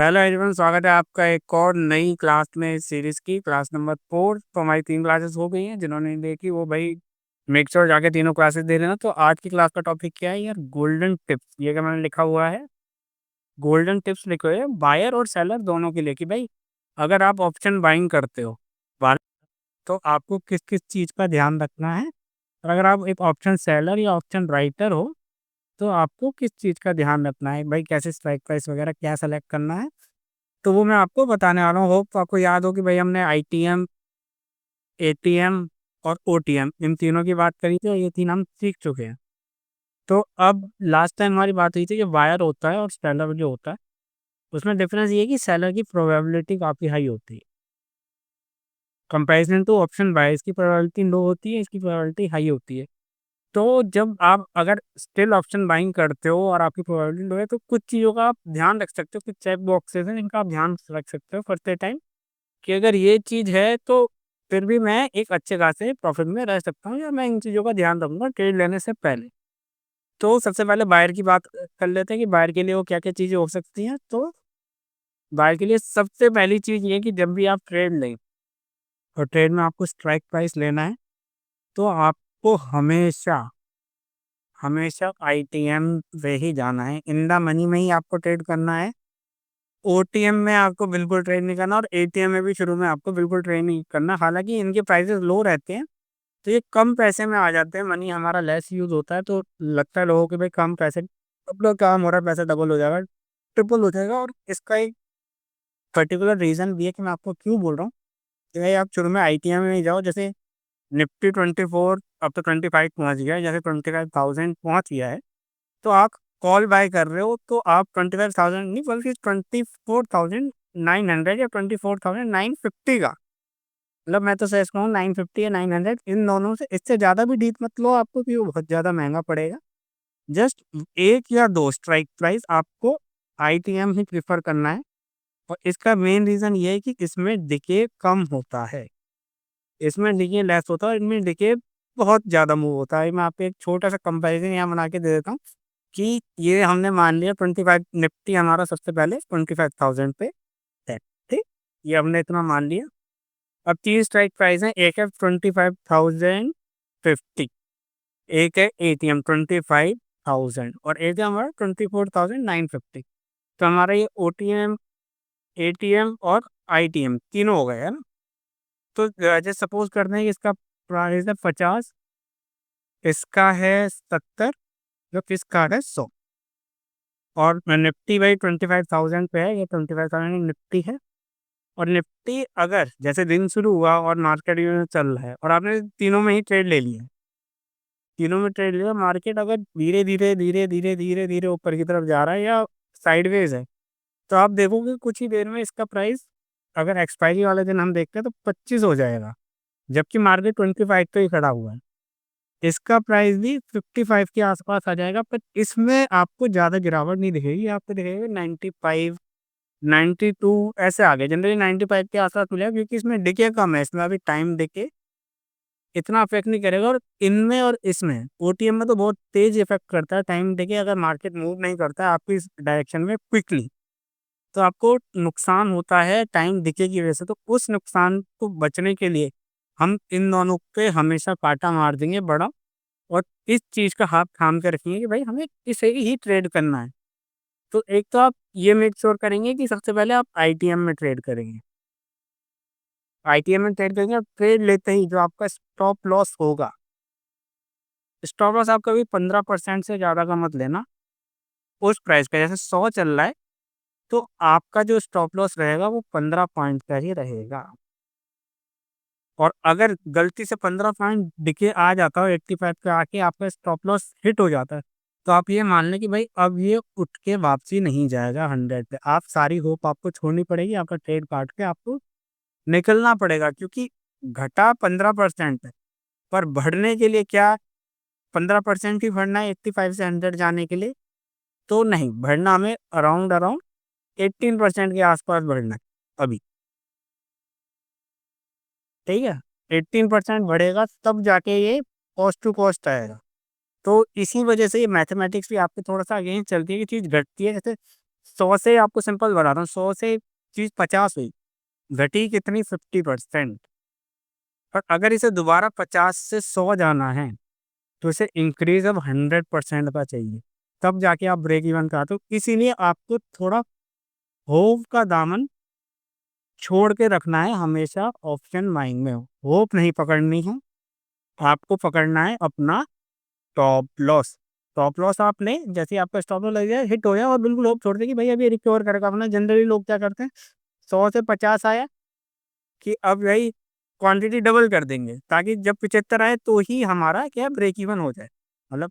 Hello everyone, स्वागत है आपका एक और नई क्लास में, सीरीज की क्लास नंबर 4। तो हमारी 3 क्लासेस हो गई हैं। जिन्होंने नहीं देखी वो भाई मेक श्योर जाके तीनों क्लासेस दे लेना। तो आज की क्लास का टॉपिक क्या है यार? Golden tips. ये क्या मैंने लिखा हुआ है, गोल्डन टिप्स लिखे हुए हैं बायर और सेलर दोनों के लिए कि भाई अगर आप ऑप्शन बाइंग करते हो तो आपको किस किस चीज़ का ध्यान रखना है, और अगर आप एक ऑप्शन सेलर या ऑप्शन राइटर हो तो आपको किस चीज़ का ध्यान रखना है, भाई कैसे स्ट्राइक प्राइस वगैरह क्या सेलेक्ट करना है। तो वो मैं आपको बताने वाला हूँ। होप आपको याद हो कि भाई हमने आईटीएम, एटीएम और ओटीएम इन तीनों की बात करी थी और ये तीन हम सीख चुके हैं। तो अब लास्ट टाइम हमारी बात हुई थी कि वायर होता है और सेलर जो होता है उसमें डिफरेंस ये है कि सेलर की प्रोबेबिलिटी काफ़ी हाई होती है कंपैरिजन टू ऑप्शन बाय। इसकी प्रोबेबिलिटी लो होती है, इसकी प्रोबेबिलिटी हाई होती है। तो जब आप अगर स्टिल ऑप्शन बाइंग करते हो और आपकी प्रोबेबिलिटी लो है तो कुछ चीज़ों का आप ध्यान रख सकते हो, कुछ चेक बॉक्सेस हैं जिनका आप ध्यान रख सकते हो करते टाइम कि अगर ये चीज़ है तो फिर भी मैं एक अच्छे खासे प्रॉफिट में रह सकता हूँ, या मैं इन चीज़ों का ध्यान रखूँगा ट्रेड लेने से पहले। तो सबसे पहले बायर की बात कर लेते हैं कि बायर के लिए वो क्या-क्या चीज़ें हो सकती हैं। तो बायर के लिए सबसे पहली चीज़ ये है कि जब भी आप ट्रेड लें और ट्रेड में आपको स्ट्राइक प्राइस लेना है तो आपको हमेशा, हमेशा आईटीएम पे ही जाना है। इन द मनी में ही आपको ट्रेड करना है। ओटीएम में आपको बिल्कुल ट्रेड नहीं करना और एटीएम में भी शुरू में आपको बिल्कुल ट्रेड नहीं करना। हालाँकि इनके प्राइसेज़ लो रहते हैं, तो ये कम पैसे में आ जाते हैं, मनी हमारा लेस यूज़ होता है, तो लगता है लोगों को भाई कम पैसे अपना काम हो रहा है, पैसा डबल हो जाएगा, ट्रिपल हो जाएगा। और इसका एक पर्टिकुलर रीज़न भी है कि मैं आपको क्यों बोल रहा हूँ कि भाई आप शुरू में आईटीएम में ही जाओ। जैसे निफ्टी 24 अब तो 25 पहुँच गया है, जैसे 25,000 पहुँच गया है, तो आप कॉल बाय कर रहे हो तो आप 25,000 नहीं बल्कि 24,900 या 24,950 का, मतलब मैं तो सजेस्ट करूँ 950 या 900 इन दोनों से, इससे ज़्यादा भी डीप मत लो आपको, कि वो बहुत ज़्यादा महंगा पड़ेगा। जस्ट एक या दो स्ट्राइक प्राइस आपको आईटीएम ही प्रेफर करना है। और इसका मेन रीज़न ये है कि इसमें डिके कम होता है, इसमें डिके लेस होता है और इनमें डिके बहुत ज़्यादा मूव होता है। मैं आपको एक छोटा सा कंपैरिजन यहाँ बना के दे देता हूँ कि ये हमने मान लिया 25 निफ्टी हमारा सबसे पहले 25,000 पे है, ठीक? ये हमने इतना मान लिया। अब 3 स्ट्राइक प्राइस हैं, एक है 25,050, एक है एटीएम 25,000 और एक है हमारा 24,950। तो हमारा ये ओटीएम, एटीएम और आईटीएम तीनों हो गए, है ना? तो जैसे सपोज़ करते हैं कि इसका प्राइस है 50, इसका है 70, जबकि इसका है 100। और निफ्टी भाई 25,000 पे है, ये 25,000 निफ्टी है। और निफ्टी अगर जैसे दिन शुरू हुआ और मार्केट में चल रहा है और आपने तीनों में ही ट्रेड ले लिया, तीनों में ट्रेड लिया, मार्केट अगर धीरे-धीरे, धीरे-धीरे, धीरे-धीरे ऊपर की तरफ जा रहा है या साइडवेज़ है, तो आप देखोगे कुछ ही देर में इसका प्राइस, अगर एक्सपायरी वाले दिन हम देखते हैं तो 25 हो जाएगा, जबकि मार्केट 25 पे ही खड़ा हुआ है। इसका प्राइस भी 55 के आस-पास आ जाएगा, पर इसमें आपको ज़्यादा गिरावट नहीं दिखेगी, आपको दिखेगा 95, 92 ऐसे आ गए। जनरली 95 के आस-पास मिलेगा क्योंकि इसमें डिके कम है, इसमें अभी टाइम डिके इतना अफ़ेक्ट नहीं करेगा। और इनमें और इसमें ओटीएम में तो बहुत तेज़ इफ़ेक्ट करता है टाइम डिके, अगर मार्केट मूव नहीं करता है आपकी इस डायरेक्शन में क्विकली, तो आपको नुकसान होता है टाइम डिके की वजह से। तो उस नुकसान को बचने के लिए हम इन दोनों पे हमेशा काँटा मार देंगे बड़ा, और इस चीज़ का हाथ थाम के रखिए कि भाई हमें इसे ही ट्रेड करना है। तो एक तो आप ये मेक श्योर करेंगे कि सबसे पहले आप आईटीएम में ट्रेड करेंगे। आईटीएम में ट्रेड करेंगे और ट्रेड लेते ही जो आपका स्टॉप लॉस होगा, स्टॉप लॉस आप कभी 15% से ज़्यादा का मत लेना उस प्राइस का। जैसे 100 चल रहा है तो आपका जो स्टॉप लॉस रहेगा वो 15 पॉइंट का ही रहेगा। और अगर गलती से 15 पॉइंट डिके आ जाता है, 85 पे आके आपका स्टॉप लॉस हिट हो जाता है, तो आप ये मान लें कि भाई अब ये उठ के वापसी नहीं जाएगा 100 पे। आप सारी होप आपको छोड़नी पड़ेगी, आपका ट्रेड काट के आपको निकलना पड़ेगा, क्योंकि घटा 15% है, पर बढ़ने के लिए क्या 15% ही बढ़ना है 85 से 100 जाने के लिए? तो नहीं, बढ़ना हमें अराउंड अराउंड 18% के आस-पास बढ़ना है अभी, ठीक है? 18% बढ़ेगा तब जाके ये कॉस्ट टू कॉस्ट आएगा। तो इसी वजह से ये मैथमेटिक्स भी आपको थोड़ा-सा अगेंस्ट चलती है कि चीज़ घटती है। जैसे 100 से आपको सिंपल बता रहा हूँ, 100 से चीज़ 50 हुई, घटी कितनी 50%। और अगर इसे दोबारा 50 से 100 जाना है तो इसे इंक्रीज अब 100% का चाहिए, तब जाके आप ब्रेक इवन का आते हो। इसीलिए आपको थोड़ा होप का दामन छोड़ के रखना है हमेशा, ऑप्शन बाइंग में हो होप नहीं पकड़नी है, आपको पकड़ना है अपना टॉप लॉस। टॉप लॉस आप लें, जैसे ही आपका स्टॉप लॉस लग जाए, हिट हो जाए, और बिल्कुल होप छोड़ दें कि भाई अभी रिकवर करेगा अपना। जनरली लोग क्या करते हैं, 100 से 50 आया कि अब भाई क्वांटिटी डबल कर देंगे, ताकि जब 75 आए तो ही हमारा क्या ब्रेक इवन हो जाए, मतलब।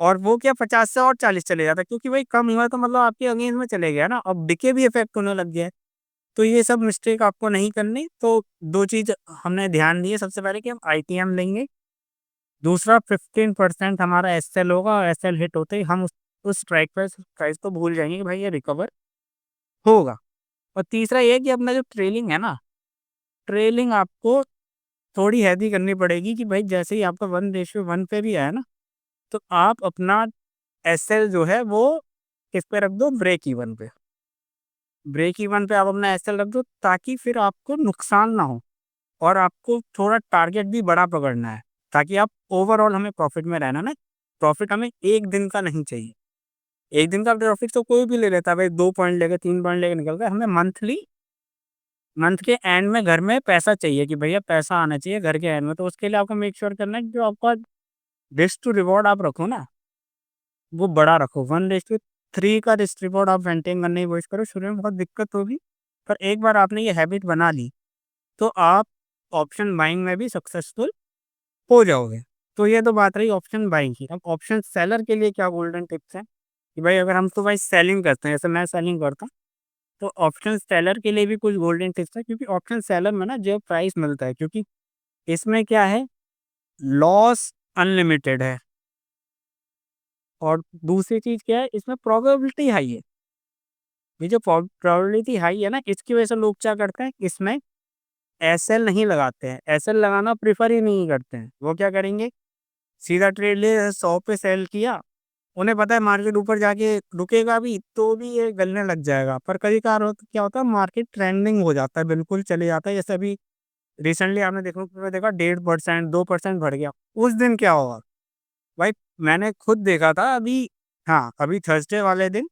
और वो क्या 50 से और 40 चले जाता है, क्योंकि भाई कम हुआ तो मतलब आपके अगेंस्ट में चले गया ना, अब डिके भी इफेक्ट होने लग गया है। तो ये सब मिस्टेक आपको नहीं करनी। तो दो चीज हमने ध्यान दी है, सबसे पहले कि हम आईटीएम लेंगे, दूसरा 15% हमारा एसएल होगा, और एसएल हिट होते ही हम उस स्ट्राइक प्राइस को भूल जाएंगे कि भाई ये रिकवर होगा। और तीसरा ये कि अपना जो ट्रेलिंग है ना, ट्रेलिंग आपको थोड़ी हैवी करनी पड़ेगी कि भाई जैसे ही आपका 1:1 पे भी आया ना, तो आप अपना एसएल जो है वो किस पे रख दो, ब्रेक इवन पे। ब्रेक इवन पे आप अपना एसएल रख दो, ताकि फिर आपको नुकसान ना हो, और आपको थोड़ा टारगेट भी बड़ा पकड़ना है, ताकि आप ओवरऑल, हमें प्रॉफिट में रहना ना। प्रॉफिट हमें एक दिन का नहीं चाहिए। एक दिन का प्रॉफिट तो कोई भी ले लेता है भाई, 2 पॉइंट लेके 3 पॉइंट लेके निकल गए। हमें मंथली, मंथ के एंड में घर में पैसा चाहिए कि भैया पैसा आना चाहिए घर के एंड में। तो उसके लिए आपको मेक श्योर करना है कि जो आपका रिस्क टू रिवॉर्ड आप रखो ना, वो बड़ा रखो। 1:3 का रिस्क रिवॉर्ड आप मेंटेन करने की कोशिश करो। शुरू में बहुत दिक्कत होगी, पर एक बार आपने ये हैबिट बना ली तो आप ऑप्शन बाइंग में भी सक्सेसफुल हो जाओगे। तो ये तो बात रही ऑप्शन बाइंग की। अब ऑप्शन सेलर के लिए क्या गोल्डन टिप्स हैं कि भाई अगर हम तो भाई सेलिंग करते हैं, जैसे मैं सेलिंग करता हूँ, तो ऑप्शन सेलर के लिए भी कुछ गोल्डन टिप्स है। क्योंकि ऑप्शन सेलर में ना जो प्राइस मिलता है, क्योंकि इसमें क्या है, लॉस अनलिमिटेड है, और दूसरी चीज क्या है, इसमें प्रोबेबिलिटी हाई है। ये जो प्रोबेबिलिटी हाई है ना, इसकी वजह से लोग क्या करते हैं, इसमें एसएल नहीं लगाते हैं, एसएल लगाना प्रिफर ही नहीं करते हैं। वो क्या करेंगे, सीधा ट्रेड ले 100 पे सेल किया, उन्हें पता है मार्केट ऊपर जाके रुकेगा भी तो भी ये गलने लग जाएगा। पर कभी कभार क्या होता है, मार्केट ट्रेंडिंग हो जाता है, बिल्कुल चले जाता है। जैसे अभी रिसेंटली आपने देखा 1.5%, 2% बढ़ गया, उस दिन क्या होगा भाई, मैंने खुद देखा था अभी। हाँ, अभी थर्सडे वाले दिन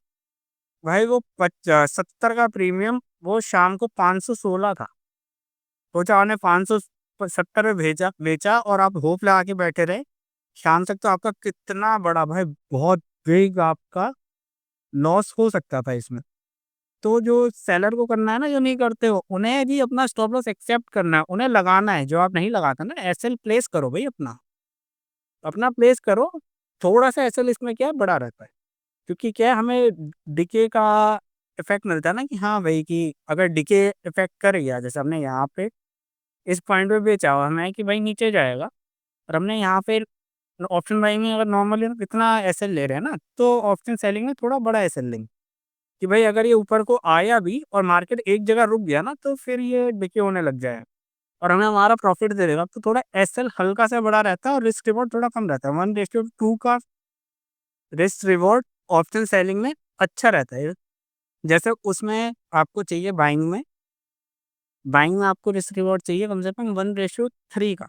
भाई वो 70 का प्रीमियम वो शाम को 516 था। सोचा आपने 570 में भेजा बेचा, और आप होप लगा के बैठे रहे शाम तक, तो आपका कितना बड़ा भाई, बहुत बिग आपका लॉस हो सकता था इसमें। तो जो सेलर को करना है ना, जो नहीं करते हो, उन्हें भी अपना स्टॉप लॉस एक्सेप्ट करना है, उन्हें लगाना है। जो आप नहीं लगाता ना, एसएल प्लेस करो भाई, अपना अपना प्लेस करो। थोड़ा सा एसएल इसमें क्या है, बड़ा रहता है, क्योंकि क्या है, हमें डिके का इफेक्ट मिलता है ना, कि हाँ भाई, कि अगर डिके इफेक्ट कर गया, जैसे हमने यहाँ पे इस पॉइंट पे बेचा हुआ हमें कि भाई नीचे जाएगा, और हमने यहाँ पे ऑप्शन बाइंग में अगर नॉर्मली इतना एसएल ले रहे हैं ना, तो ऑप्शन सेलिंग में थोड़ा बड़ा एसएल लेंगे, कि भाई अगर ये ऊपर को आया भी और मार्केट एक जगह रुक गया ना, तो फिर ये डिके होने लग जाए और हमें हमारा प्रॉफिट दे देगा। तो थोड़ा एसएल हल्का सा बड़ा रहता है और रिस्क रिवॉर्ड थोड़ा कम रहता है। 1:2 का रिस्क रिवॉर्ड ऑप्शन सेलिंग में अच्छा रहता है। जैसे उसमें आपको चाहिए बाइंग में, आपको रिस्क रिवॉर्ड चाहिए कम से कम 1:3 का।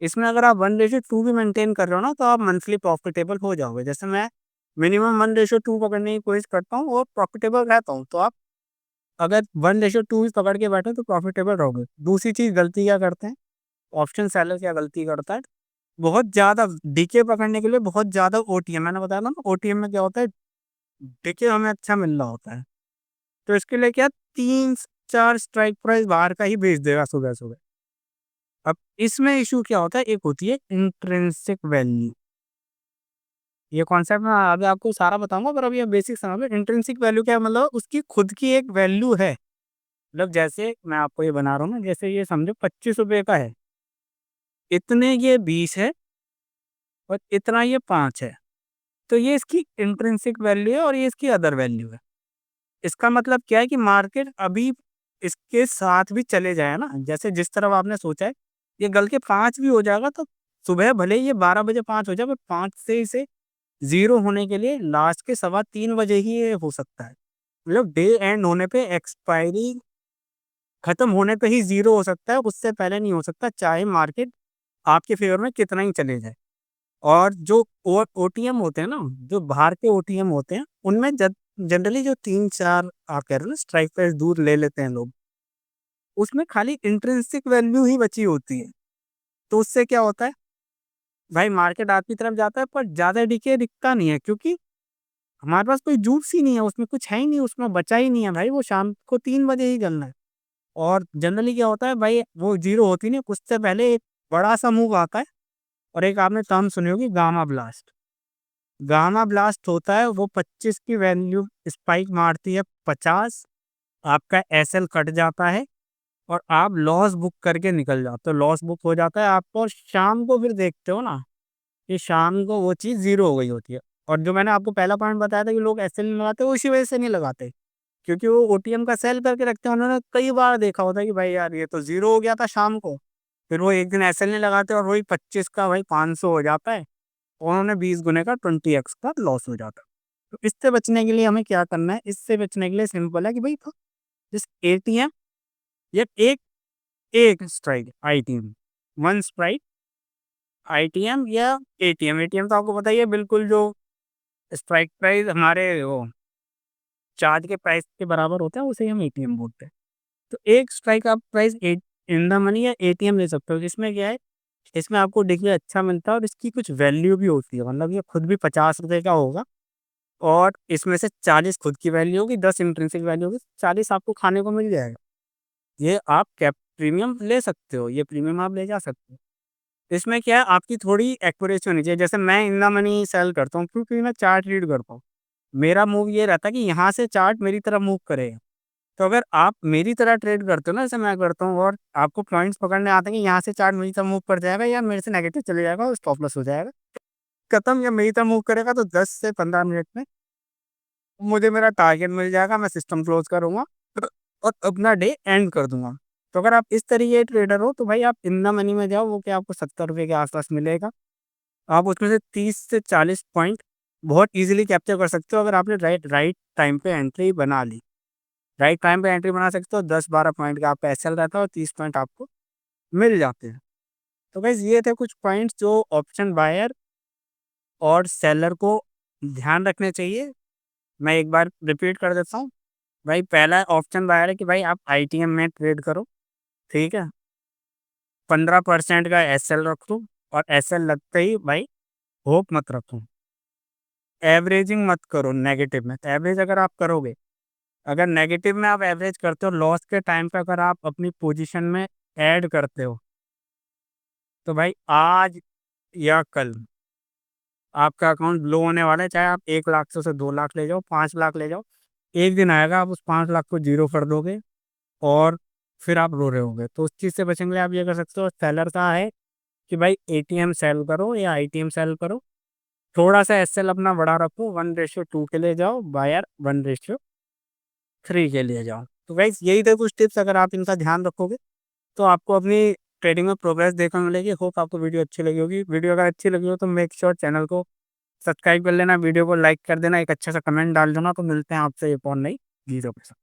इसमें अगर आप 1:2 भी मेंटेन कर रहे हो ना, तो आप मंथली प्रॉफिटेबल हो जाओगे। जैसे मैं मिनिमम 1:2 पकड़ने की कोशिश करता हूँ और प्रॉफिटेबल रहता हूँ। तो आप अगर 1:2 भी पकड़ के बैठे तो प्रॉफिटेबल रहोगे। दूसरी चीज़ गलती क्या करते हैं, ऑप्शन सेलर क्या गलती करता है, बहुत ज़्यादा डीके पकड़ने के लिए बहुत ज़्यादा ओटीएम, मैंने बताया था ना, ओटीएम में क्या होता है, डीके हमें अच्छा मिल रहा होता है, तो इसके लिए क्या 3-4 स्ट्राइक प्राइस बाहर का ही भेज देगा सुबह सुबह। अब इसमें इशू क्या होता है, एक होती है इंट्रिंसिक वैल्यू। ये कॉन्सेप्ट मैं अभी आपको सारा बताऊंगा, पर अभी ये बेसिक समझ लो। इंट्रिंसिक वैल्यू क्या है, मतलब उसकी खुद की एक वैल्यू है। मतलब जैसे मैं आपको ये बना रहा हूँ ना, जैसे ये समझो 25 रुपए का है, इतने ये 20 है, और इतना ये 5 है। तो ये इसकी इंट्रिंसिक वैल्यू है और ये इसकी अदर वैल्यू है। इसका मतलब क्या है कि मार्केट अभी इसके साथ भी चले जाए ना, जैसे जिस तरफ आपने सोचा है, ये गल के 5 भी हो जाएगा, तो सुबह भले ही ये 12 बजे 5 हो जाए, पर 5 से इसे ज़ीरो होने के लिए लास्ट के 3:15 ही ये हो सकता है। मतलब डे एंड होने पे, एक्सपायरी खत्म होने पे ही ज़ीरो हो सकता है, उससे पहले नहीं हो सकता, चाहे मार्केट आपके फ़ेवर में कितना ही चले जाए। और जो ओटीएम होते हैं ना, जो बाहर के ओटीएम होते हैं, उनमें जनरली जो 3-4 आप कह रहे हो ना स्ट्राइक प्राइस दूर ले लेते हैं लोग, उसमें खाली इंट्रिंसिक वैल्यू ही बची होती है। तो उससे क्या होता है, भाई मार्केट आपकी तरफ जाता है पर ज़्यादा डीके दिखता नहीं है, क्योंकि हमारे पास कोई जूस ही नहीं है, उसमें कुछ है ही नहीं, उसमें बचा ही नहीं है भाई, वो शाम को 3 बजे ही चलना है। और जनरली क्या होता है भाई, वो ज़ीरो होती नहीं, उससे पहले एक बड़ा-सा मूव आता है, और एक आपने टर्म सुनी होगी, गामा ब्लास्ट। गामा ब्लास्ट होता है, वो 25 की वैल्यू स्पाइक मारती है 50, आपका एसएल कट जाता है और आप लॉस बुक करके निकल जाते हो, लॉस बुक हो जाता है आपको, और शाम को फिर देखते हो ना, कि शाम को वो चीज़ ज़ीरो हो गई होती है। और जो मैंने आपको पहला पॉइंट बताया था कि लोग एसएल नहीं लगाते, वो इसी वजह से नहीं लगाते, क्योंकि वो ओटीएम का सेल करके रखते हैं। उन्होंने कई बार देखा होता है कि भाई यार ये तो ज़ीरो हो गया था शाम को, फिर वो एक दिन एसएल नहीं लगाते और वही 25 का भाई 500 हो जाता है, उन्होंने 20 गुने का 20x का लॉस हो जाता है। तो इससे बचने के लिए हमें क्या करना है? इससे बचने के लिए सिंपल है कि भाई तो जिस एटीएम या एक एक strike ITM, one strike ITM या एटीएम। एटीएम तो आपको पता ही है, बिल्कुल जो स्ट्राइक प्राइस हमारे वो चार्ज के प्राइस के बराबर होता है, उसे हम एटीएम बोलते हैं। तो एक स्ट्राइक आप प्राइस इन द मनी या एटीएम ले सकते हो। इसमें क्या है, इसमें आपको देखिए अच्छा मिलता है और इसकी कुछ वैल्यू भी होती है, मतलब ये खुद भी 50 रुपए का होगा, और इसमें से 40 खुद की वैल्यू होगी, 10 इंट्रिंसिक वैल्यू होगी, 40 आपको खाने को मिल जाएगा। ये आप कैप प्रीमियम ले सकते हो, ये प्रीमियम आप ले जा सकते हो। इसमें क्या है, आपकी थोड़ी एक्यूरेसी होनी चाहिए। जैसे मैं इन द मनी सेल करता हूँ, क्योंकि मैं चार्ट रीड करता हूँ। मेरा मूव ये रहता है कि यहाँ से चार्ट मेरी तरफ मूव करेगा। तो अगर आप मेरी तरह ट्रेड करते हो ना, जैसे मैं करता हूँ, और आपको पॉइंट्स पकड़ने आते हैं कि यहाँ से चार्ट मेरी तरफ मूव कर जाएगा या मेरे से नेगेटिव चले जाएगा और स्टॉप लॉस हो जाएगा, खत्म, या मेरी तरफ मूव करेगा तो 10 से 15 मिनट में मुझे मेरा टारगेट मिल जाएगा, मैं सिस्टम क्लोज़ करूँगा और अपना डे एंड कर दूँगा। तो अगर आप इस तरीके के ट्रेडर हो, तो भाई आप इन द मनी में जाओ, वो क्या आपको ₹70 के आस-पास मिलेगा। आप उसमें से 30 से 40 पॉइंट बहुत ईज़िली कैप्चर कर सकते हो, अगर आपने राइट राइट टाइम पे एंट्री बना ली। राइट टाइम पे एंट्री बना सकते हो, 10-12 पॉइंट का आपका एसएल रहता है और 30 पॉइंट आपको मिल जाते हैं। तो गाइज़ ये थे कुछ पॉइंट्स जो ऑप्शन बायर और सेलर को ध्यान रखने चाहिए। मैं एक बार रिपीट कर देता हूँ। भाई पहला ऑप्शन बायर है कि भाई आप आईटीएम में ट्रेड करो, ठीक है? 15% का एसएल रखो, और एसएल लगते ही भाई होप मत रखो। एवरेजिंग मत करो नेगेटिव में। एवरेज अगर आप करोगे, अगर नेगेटिव में आप एवरेज करते हो, लॉस के टाइम पे अगर आप अपनी पोजीशन में ऐड करते हो, तो भाई आज या कल आपका अकाउंट लो होने वाला है। चाहे आप 1 लाख से उसे 2 लाख ले जाओ, 5 लाख ले जाओ, एक दिन आएगा आप उस 5 लाख को ज़ीरो कर दोगे और फिर आप रो रहे होगे। तो उस चीज़ से बचने के लिए आप ये कर सकते हो, सेलर का है कि भाई एटीएम सेल करो या आईटीएम सेल करो। थोड़ा-सा एसएल अपना बढ़ा रखो, 1:2 के लिए जाओ, बायर 1:3 के लिए जाओ। तो गाइस यही थे कुछ टिप्स, अगर आप इनका ध्यान रखोगे, तो आपको अपनी ट्रेडिंग में प्रोग्रेस देखने को मिलेगी। होप आपको वीडियो अच्छी लगी होगी। वीडियो अगर अच्छी लगी हो तो मेक श्योर चैनल को सब्सक्राइब कर लेना, वीडियो को लाइक कर देना, एक अच्छा सा कमेंट डाल देना। तो मिलते हैं आपसे एक और नई वीडियो के साथ।